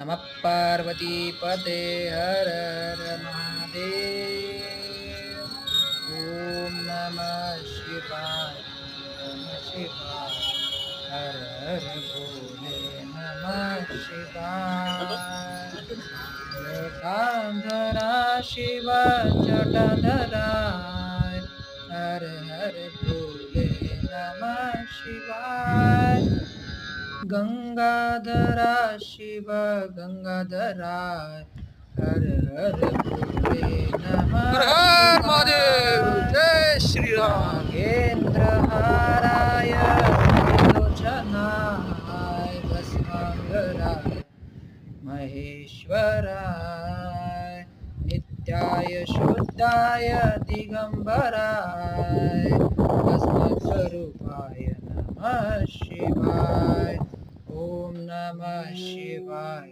नमः पार्वतीपते हर हर महादेव। ॐ नमः शिवाय नमः शिवाय हर हर भोले नमः शिवाय। जटाधरा शिव जटाधरा हर हर भोले नमः शिवाय। गंगाधरा शिव गंगाधरा हर हर भोले नमः हर हर महादेव। जय श्री राम। नागेंद्रहाराय त्रिलोचनाय भस्मांगराय महेश्वराय नित्याय शुद्धाय दिगंबराय भस्मस्वरूपाय नमः शिवाय। ओम नमः शिवाय।